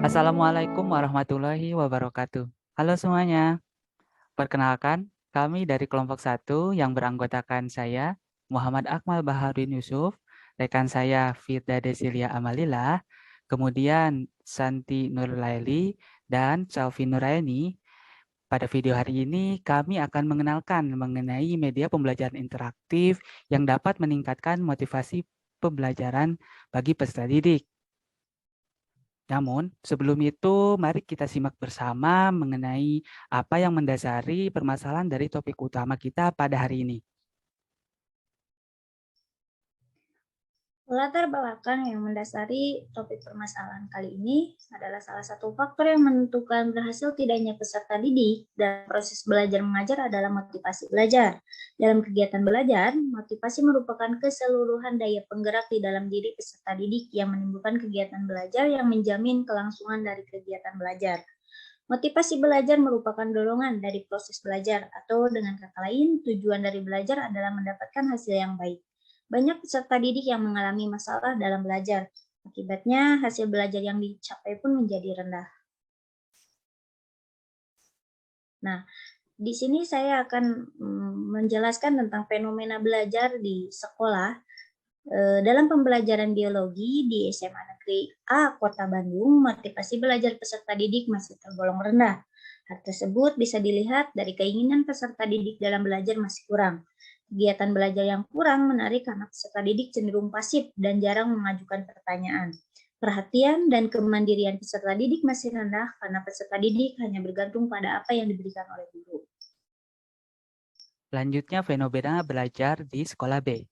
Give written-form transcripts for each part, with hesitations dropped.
Assalamualaikum warahmatullahi wabarakatuh. Halo semuanya, perkenalkan kami dari kelompok 1 yang beranggotakan saya, Muhammad Akmal Baharudin Yusuf, rekan saya Firda Desilia Amalila, kemudian Santi Nurlaili, dan Saufi Nuraini. Pada video hari ini kami akan mengenalkan mengenai media pembelajaran interaktif yang dapat meningkatkan motivasi pembelajaran bagi peserta didik. Namun, sebelum itu, mari kita simak bersama mengenai apa yang mendasari permasalahan dari topik utama kita pada hari ini. Latar belakang yang mendasari topik permasalahan kali ini adalah salah satu faktor yang menentukan berhasil tidaknya peserta didik dalam proses belajar mengajar adalah motivasi belajar. Dalam kegiatan belajar, motivasi merupakan keseluruhan daya penggerak di dalam diri peserta didik yang menimbulkan kegiatan belajar yang menjamin kelangsungan dari kegiatan belajar. Motivasi belajar merupakan dorongan dari proses belajar atau dengan kata lain, tujuan dari belajar adalah mendapatkan hasil yang baik. Banyak peserta didik yang mengalami masalah dalam belajar. Akibatnya, hasil belajar yang dicapai pun menjadi rendah. Nah, di sini saya akan menjelaskan tentang fenomena belajar di sekolah. Dalam pembelajaran biologi di SMA Negeri A Kota Bandung, motivasi belajar peserta didik masih tergolong rendah. Hal tersebut bisa dilihat dari keinginan peserta didik dalam belajar masih kurang. Kegiatan belajar yang kurang menarik karena peserta didik cenderung pasif dan jarang mengajukan pertanyaan. Perhatian dan kemandirian peserta didik masih rendah karena peserta didik hanya bergantung pada apa yang diberikan oleh guru. Selanjutnya, fenomena belajar di sekolah B.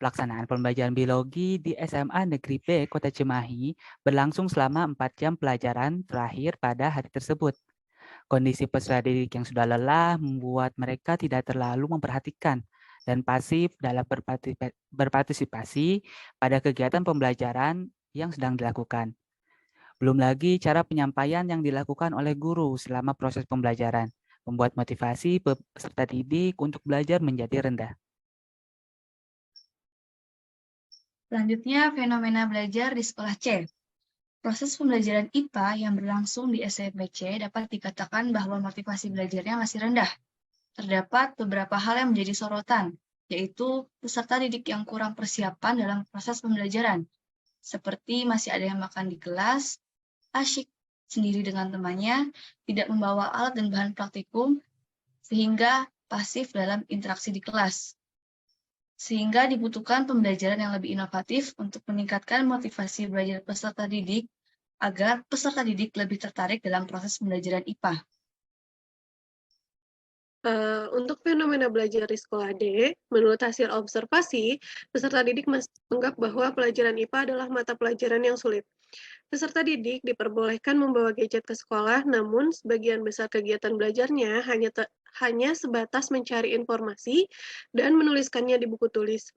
Pelaksanaan pembelajaran biologi di SMA Negeri B Kota Cimahi berlangsung selama 4 jam pelajaran terakhir pada hari tersebut. Kondisi peserta didik yang sudah lelah membuat mereka tidak terlalu memperhatikan dan pasif dalam berpartisipasi pada kegiatan pembelajaran yang sedang dilakukan. Belum lagi cara penyampaian yang dilakukan oleh guru selama proses pembelajaran, membuat motivasi peserta didik untuk belajar menjadi rendah. Selanjutnya, fenomena belajar di sekolah C. Proses pembelajaran IPA yang berlangsung di SMP C dapat dikatakan bahwa motivasi belajarnya masih rendah. Terdapat beberapa hal yang menjadi sorotan, yaitu peserta didik yang kurang persiapan dalam proses pembelajaran, seperti masih ada yang makan di kelas, asyik sendiri dengan temannya, tidak membawa alat dan bahan praktikum, sehingga pasif dalam interaksi di kelas. Sehingga dibutuhkan pembelajaran yang lebih inovatif untuk meningkatkan motivasi belajar peserta didik agar peserta didik lebih tertarik dalam proses pembelajaran IPA. Untuk fenomena belajar di sekolah D, menurut hasil observasi, peserta didik menganggap bahwa pelajaran IPA adalah mata pelajaran yang sulit. Peserta didik diperbolehkan membawa gadget ke sekolah, namun sebagian besar kegiatan belajarnya hanya sebatas mencari informasi dan menuliskannya di buku tulis.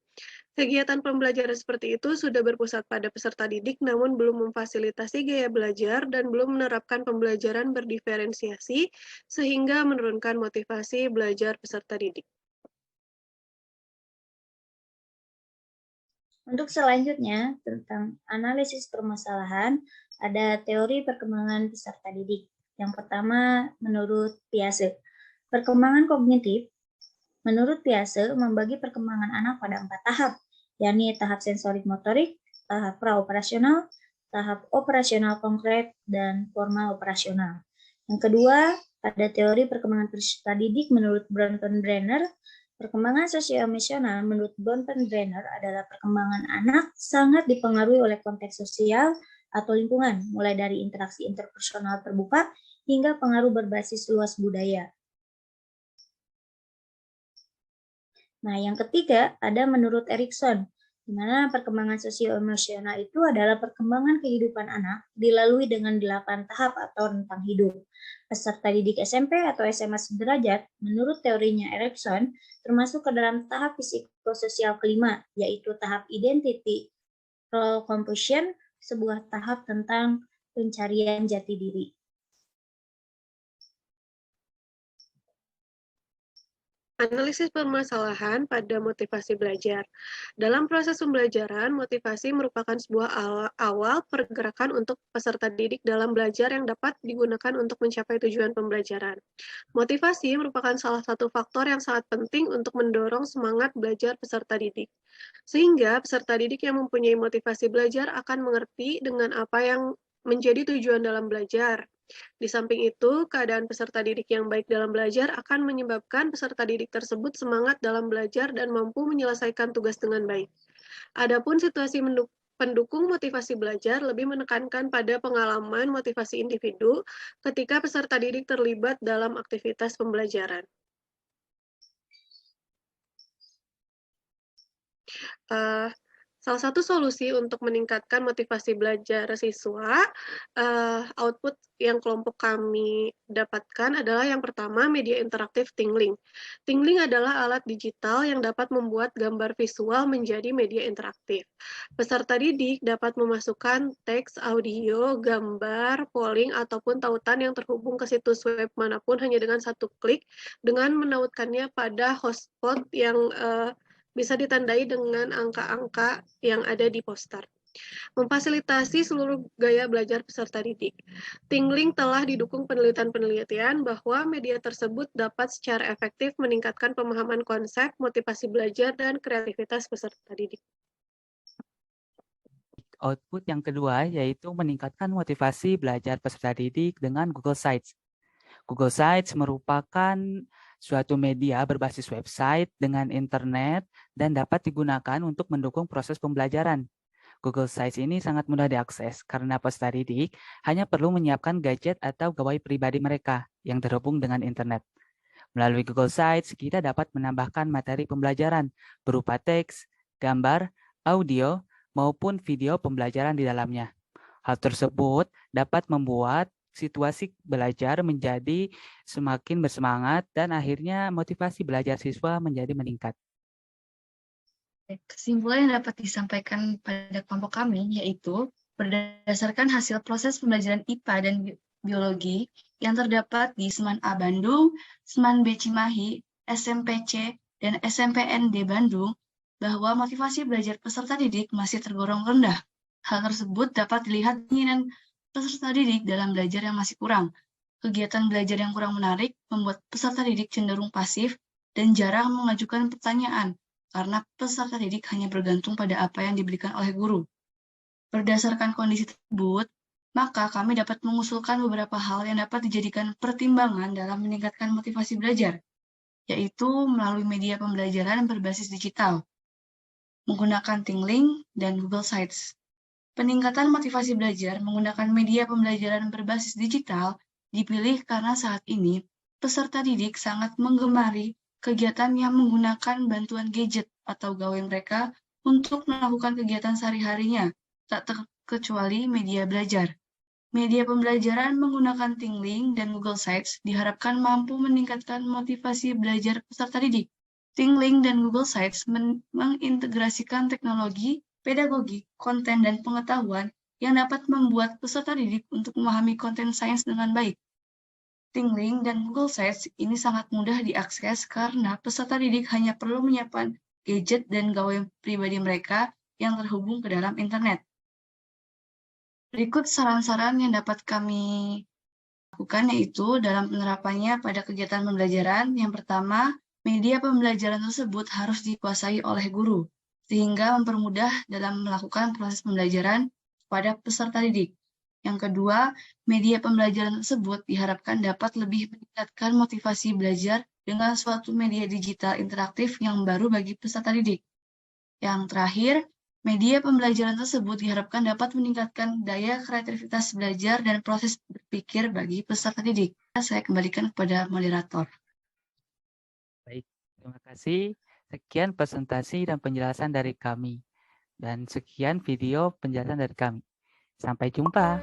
Kegiatan pembelajaran seperti itu sudah berpusat pada peserta didik, namun belum memfasilitasi gaya belajar dan belum menerapkan pembelajaran berdiferensiasi, sehingga menurunkan motivasi belajar peserta didik. Untuk selanjutnya, tentang analisis permasalahan, ada teori perkembangan peserta didik. Yang pertama, menurut Piaget. Perkembangan kognitif, menurut Piaget, membagi perkembangan anak pada 4 tahap, yakni tahap sensorik motorik, tahap praoperasional, tahap operasional konkret, dan formal operasional. Yang kedua, ada teori perkembangan peserta didik menurut Bronfenbrenner. Perkembangan sosio-emosional menurut Bronfenbrenner adalah perkembangan anak sangat dipengaruhi oleh konteks sosial atau lingkungan, mulai dari interaksi interpersonal terbuka hingga pengaruh berbasis luas budaya. Nah, yang ketiga ada menurut Erikson, di mana perkembangan sosio-emosional itu adalah perkembangan kehidupan anak dilalui dengan 8 tahap atau rentang hidup. Peserta didik SMP atau SMA sederajat, menurut teorinya Erikson, termasuk ke dalam tahap psikososial kelima, yaitu tahap identity role composition, sebuah tahap tentang pencarian jati diri. Analisis permasalahan pada motivasi belajar. Dalam proses pembelajaran, motivasi merupakan sebuah awal pergerakan untuk peserta didik dalam belajar yang dapat digunakan untuk mencapai tujuan pembelajaran. Motivasi merupakan salah satu faktor yang sangat penting untuk mendorong semangat belajar peserta didik. Sehingga peserta didik yang mempunyai motivasi belajar akan mengerti dengan apa yang menjadi tujuan dalam belajar. Di samping itu, keadaan peserta didik yang baik dalam belajar akan menyebabkan peserta didik tersebut semangat dalam belajar dan mampu menyelesaikan tugas dengan baik. Adapun situasi pendukung motivasi belajar lebih menekankan pada pengalaman motivasi individu ketika peserta didik terlibat dalam aktivitas pembelajaran. Salah satu solusi untuk meningkatkan motivasi belajar siswa, output yang kelompok kami dapatkan adalah yang pertama, media interaktif Tingling. Tingling adalah alat digital yang dapat membuat gambar visual menjadi media interaktif. Peserta didik dapat memasukkan teks, audio, gambar, polling, ataupun tautan yang terhubung ke situs web manapun hanya dengan satu klik, dengan menautkannya pada hotspot yang bisa ditandai dengan angka-angka yang ada di poster. Memfasilitasi seluruh gaya belajar peserta didik. Tingling telah didukung penelitian-penelitian bahwa media tersebut dapat secara efektif meningkatkan pemahaman konsep, motivasi belajar, dan kreativitas peserta didik. Output yang kedua yaitu meningkatkan motivasi belajar peserta didik dengan Google Sites. Google Sites merupakan suatu media berbasis website dengan internet dan dapat digunakan untuk mendukung proses pembelajaran. Google Sites ini sangat mudah diakses karena peserta didik hanya perlu menyiapkan gadget atau gawai pribadi mereka yang terhubung dengan internet. Melalui Google Sites, kita dapat menambahkan materi pembelajaran berupa teks, gambar, audio, maupun video pembelajaran di dalamnya. Hal tersebut dapat membuat situasi belajar menjadi semakin bersemangat dan akhirnya motivasi belajar siswa menjadi meningkat. Kesimpulan yang dapat disampaikan pada kelompok kami yaitu berdasarkan hasil proses pembelajaran IPA dan biologi yang terdapat di Seman A Bandung, Seman B Cimahi, SMPC, dan SMPND Bandung bahwa motivasi belajar peserta didik masih tergolong rendah. Hal tersebut dapat dilihat keinginan peserta didik dalam belajar yang masih kurang. Kegiatan belajar yang kurang menarik membuat peserta didik cenderung pasif dan jarang mengajukan pertanyaan karena peserta didik hanya bergantung pada apa yang diberikan oleh guru. Berdasarkan kondisi tersebut, maka kami dapat mengusulkan beberapa hal yang dapat dijadikan pertimbangan dalam meningkatkan motivasi belajar, yaitu melalui media pembelajaran berbasis digital, menggunakan Tingling dan Google Sites. Peningkatan motivasi belajar menggunakan media pembelajaran berbasis digital dipilih karena saat ini peserta didik sangat menggemari kegiatan yang menggunakan bantuan gadget atau gawai mereka untuk melakukan kegiatan sehari-harinya, tak terkecuali media belajar. Media pembelajaran menggunakan Tingling dan Google Sites diharapkan mampu meningkatkan motivasi belajar peserta didik. Tingling dan Google Sites mengintegrasikan teknologi, pedagogi, konten, dan pengetahuan yang dapat membuat peserta didik untuk memahami konten sains dengan baik. Tingling dan Google Sites ini sangat mudah diakses karena peserta didik hanya perlu menyiapkan gadget dan gawai pribadi mereka yang terhubung ke dalam internet. Berikut saran-saran yang dapat kami lakukan yaitu dalam penerapannya pada kegiatan pembelajaran. Yang pertama, media pembelajaran tersebut harus dikuasai oleh guru, sehingga mempermudah dalam melakukan proses pembelajaran pada peserta didik. Yang kedua, media pembelajaran tersebut diharapkan dapat lebih meningkatkan motivasi belajar dengan suatu media digital interaktif yang baru bagi peserta didik. Yang terakhir, media pembelajaran tersebut diharapkan dapat meningkatkan daya kreativitas belajar dan proses berpikir bagi peserta didik. Saya kembalikan kepada moderator. Baik, terima kasih. Sekian presentasi dan penjelasan dari kami. Dan sekian video penjelasan dari kami. Sampai jumpa.